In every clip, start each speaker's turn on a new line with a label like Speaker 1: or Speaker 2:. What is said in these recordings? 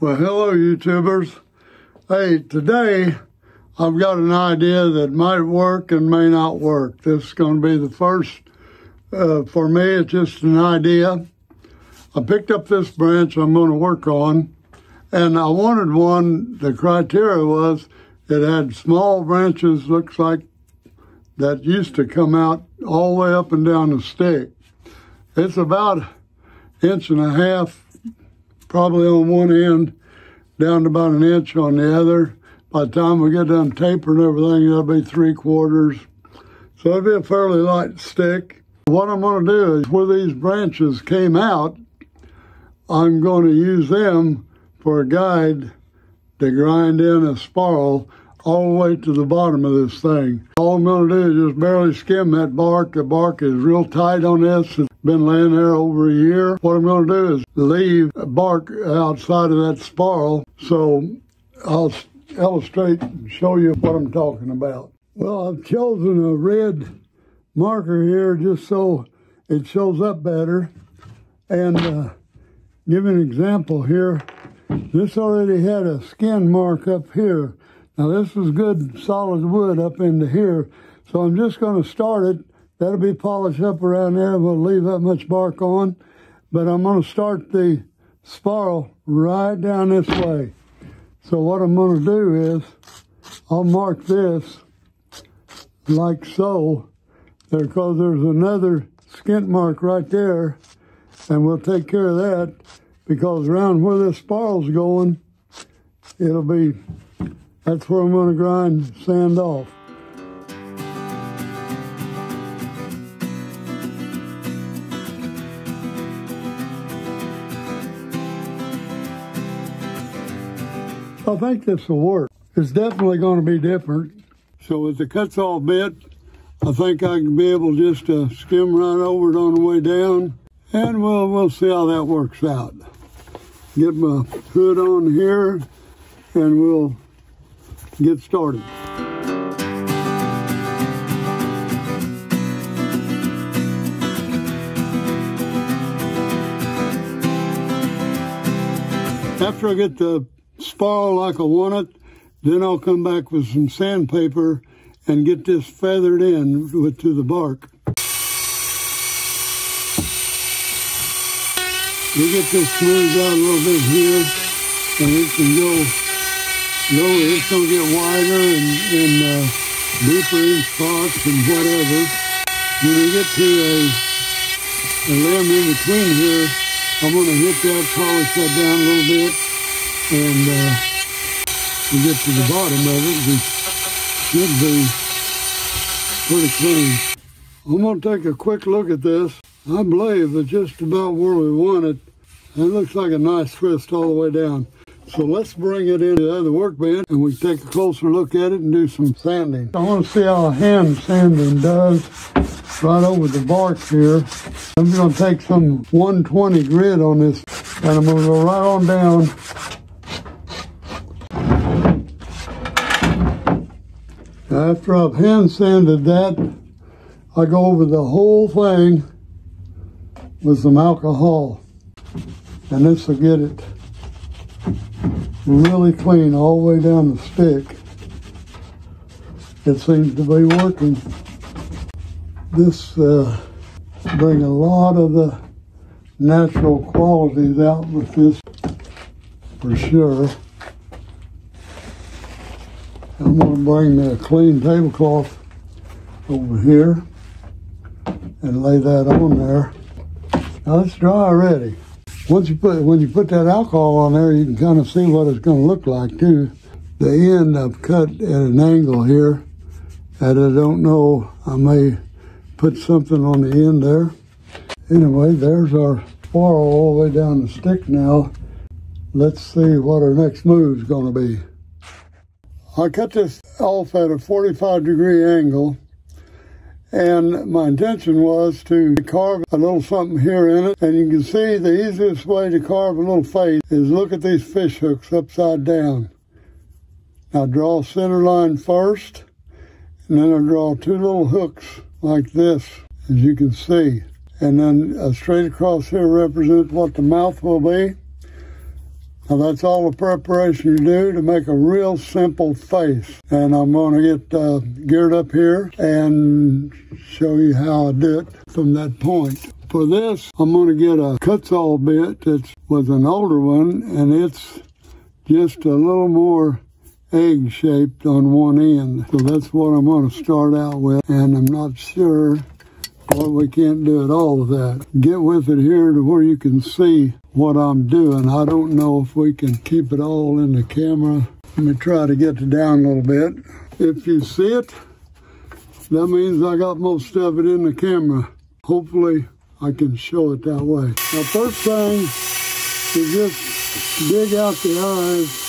Speaker 1: Well, hello YouTubers. Hey, today I've got an idea that might work and may not work. This is going to be the first, for me, it's just an idea. I picked up this branch I'm going to work on, and I wanted one, the criteria was it had small branches, looks like, that used to come out all the way up and down the stick. It's about 1.5 inches, probably on one end, down to about 1 inch on the other. By the time we get done tapering everything, it'll be 3/4. So it'll be a fairly light stick. What I'm going to do is, where these branches came out, I'm going to use them for a guide to grind in a spiral all the way to the bottom of this thing. All I'm going to do is just barely skim that bark. The bark is real tight on this. It's been laying there over a year. What I'm going to do is leave bark outside of that spiral. So I'll illustrate and show you what I'm talking about. Well, I've chosen a red marker here just so it shows up better. And give you an example here. This already had a skin mark up here. Now this is good solid wood up into here. So I'm just going to start it. That'll be polished up around there. We'll leave that much bark on. But I'm going to start the spiral right down this way. So what I'm going to do is, I'll mark this like so, because there's another skint mark right there, and we'll take care of that, because around where this spiral's going, that's where I'm going to grind sand off. I think this will work. It's definitely going to be different. So with the cuts all bit, I think I can be able just to skim right over it on the way down, and we'll see how that works out. Get my hood on here, and we'll get started. After I get the spiral like I want it, then I'll come back with some sandpaper and get this feathered in to the bark. We get this smoothed out a little bit here, and it can go, it's going to get wider and deeper in spots and whatever. When we get to a limb in between here, I'm going to hit that, polish that down a little bit, and we get to the bottom of it, it should be pretty clean. I'm going to take a quick look at this. I believe it's just about where we want it. It looks like a nice twist all the way down. So let's bring it into the other workbench and we take a closer look at it and do some sanding. I want to see how hand sanding does right over the bark here. I'm going to take some 120 grit on this, and I'm going to go right on down. After I've hand sanded that, I go over the whole thing with some alcohol, and this will get it really clean all the way down the stick. It seems to be working. This brings a lot of the natural qualities out with this for sure. I'm going to bring the clean tablecloth over here and lay that on there. Now it's dry already. When you put that alcohol on there, you can kind of see what it's going to look like too. The end I've cut at an angle here, and I don't know, I may put something on the end there. Anyway, there's our spiral all the way down the stick now. Let's see what our next move is going to be. I cut this off at a 45-degree angle, and my intention was to carve a little something here in it. And you can see the easiest way to carve a little face is look at these fish hooks upside down. Now draw a center line first, and then I draw 2 little hooks like this, as you can see. And then straight across here represents what the mouth will be. Now that's all the preparation you do to make a real simple face. And I'm going to get geared up here and show you how I do it from that point. For this, I'm going to get a cut-saw bit that was an older one, and it's just a little more egg-shaped on one end. So that's what I'm going to start out with, and I'm not sure what we can't do at all with that. Get with it here to where you can see what I'm doing. I don't know if we can keep it all in the camera. Let me try to get it down a little bit. If you see it, that means I got most of it in the camera. Hopefully I can show it that way. Now first thing is just dig out the eyes.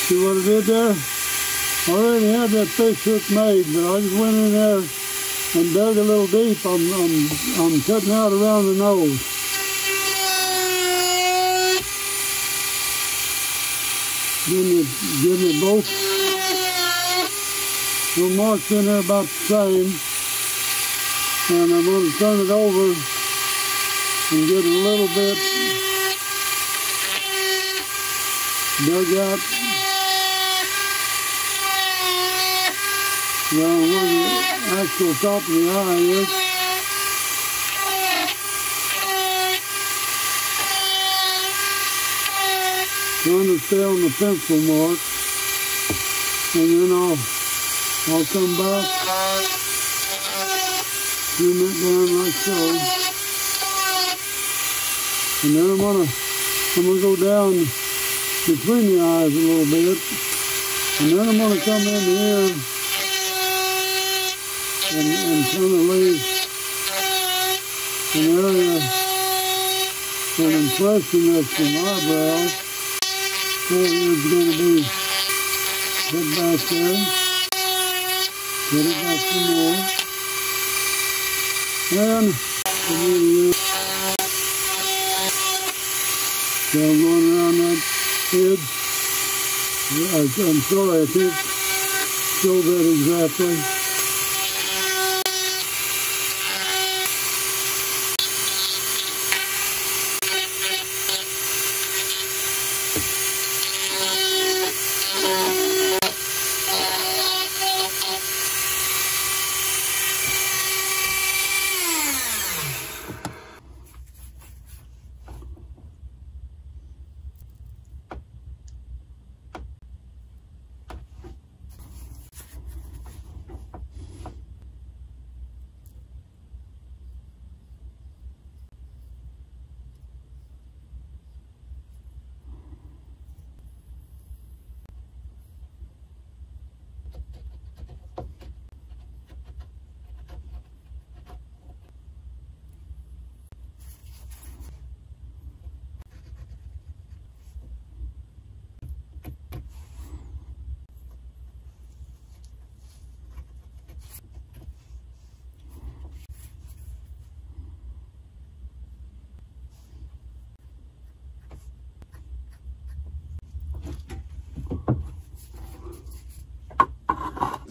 Speaker 1: See what I did there? I already had that fish hook made, but I just went in there and dug a little deep. I'm cutting out around the nose. Give me both little marks in there about the same. And I'm going to turn it over and get a little bit dug out around where the actual top of the eye is. Trying to stay on the pencil mark, and then I'll come back, zoom it down like so, and then I'm gonna go down between the eyes a little bit, and then I'm gonna come in here and kind of leave an area, an impression of some eyebrows. So it's going to be put back there, put it back some more, and so I'm going around that edge. I'm sorry, I can't show that exactly.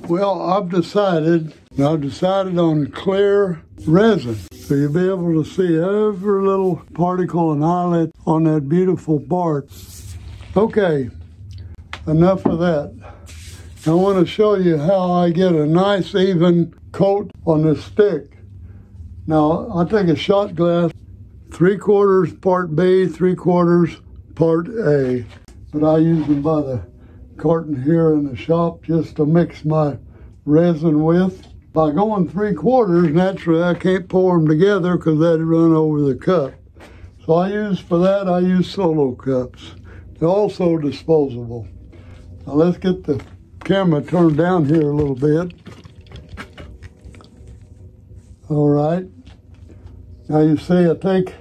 Speaker 1: Well, I've decided on clear resin. So you'll be able to see every little particle and eyelet on that beautiful bark. Okay, enough of that. I want to show you how I get a nice even coat on this stick. Now, I take a shot glass, 3/4 part B, 3/4 part A. But I use them by the carton here in the shop just to mix my resin with. By going 3/4, naturally I can't pour them together because that'd run over the cup. So I use solo cups. They're also disposable. Now let's get the camera turned down here a little bit. All right. Now you see I take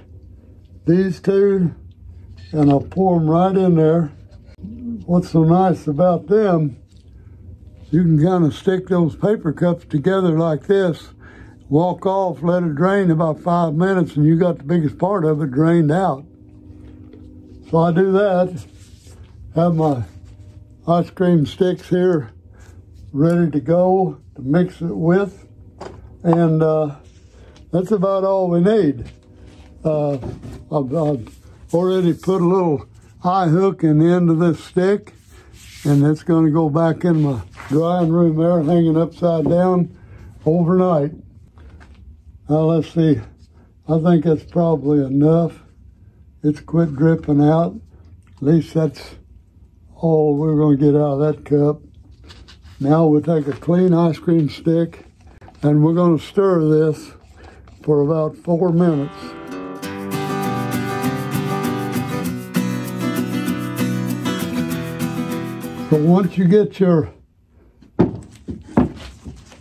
Speaker 1: these two and I'll pour them right in there. What's so nice about them, you can kind of stick those paper cups together like this. walk off, let it drain about 5 minutes, and you got the biggest part of it drained out. So I do that, have my ice cream sticks here ready to go to mix it with, and that's about all we need. I've already put a little eye hook in the end of this stick, and it's going to go back in my drying room there, hanging upside down overnight. Now let's see, I think that's probably enough. It's quit dripping out. At least that's all we're going to get out of that cup. Now we'll take a clean ice cream stick and we're going to stir this for about 4 minutes. So once you get your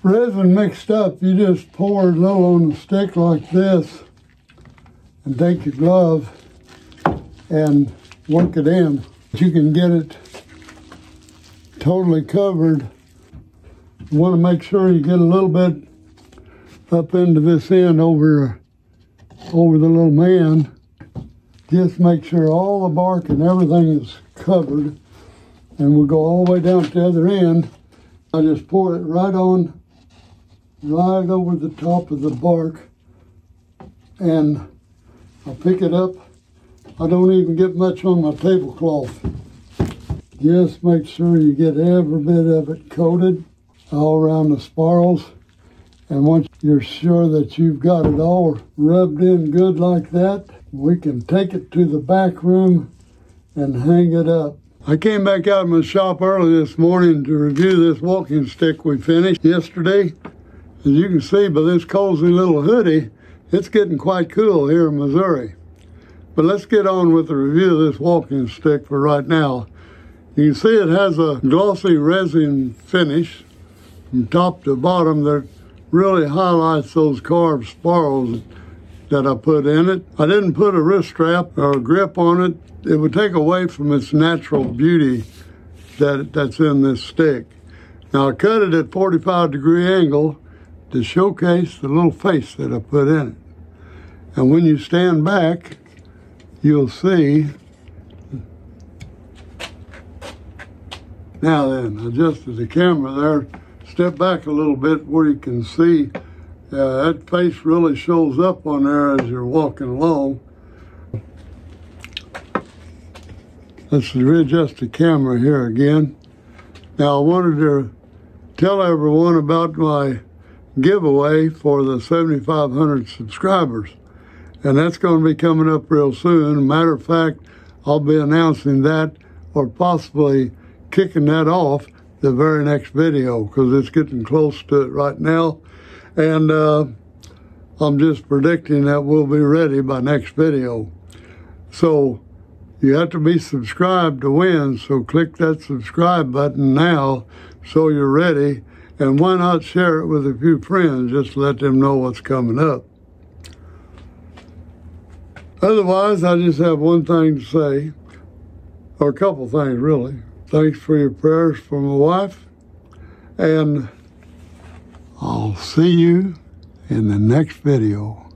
Speaker 1: resin mixed up, you just pour it low on the stick like this and take your glove and work it in. You can get it totally covered. You want to make sure you get a little bit up into this end over the little man. Just make sure all the bark and everything is covered. And we'll go all the way down to the other end. I just pour it right over the top of the bark, and I'll pick it up. I don't even get much on my tablecloth. Just make sure you get every bit of it coated all around the spirals. And once you're sure that you've got it all rubbed in good like that, we can take it to the back room and hang it up. I came back out of my shop early this morning to review this walking stick we finished yesterday. As you can see by this cozy little hoodie, it's getting quite cool here in Missouri. But let's get on with the review of this walking stick for right now. You can see it has a glossy resin finish from top to bottom that really highlights those carved spirals that I put in it. I didn't put a wrist strap or a grip on it. It would take away from its natural beauty that's in this stick. Now I cut it at 45-degree angle to showcase the little face that I put in it. And when you stand back, you'll see. Now then, adjusted the camera there. Step back a little bit where you can see that face really shows up on there as you're walking along. Let's readjust the camera here again. Now I wanted to tell everyone about my giveaway for the 7,500 subscribers. And that's going to be coming up real soon. Matter of fact, I'll be announcing that or possibly kicking that off the very next video because it's getting close to it right now. And I'm just predicting that we'll be ready by next video. So you have to be subscribed to win, so click that subscribe button now so you're ready. And why not share it with a few friends just to let them know what's coming up. Otherwise, I just have one thing to say, or a couple things really. Thanks for your prayers for my wife, and I'll see you in the next video.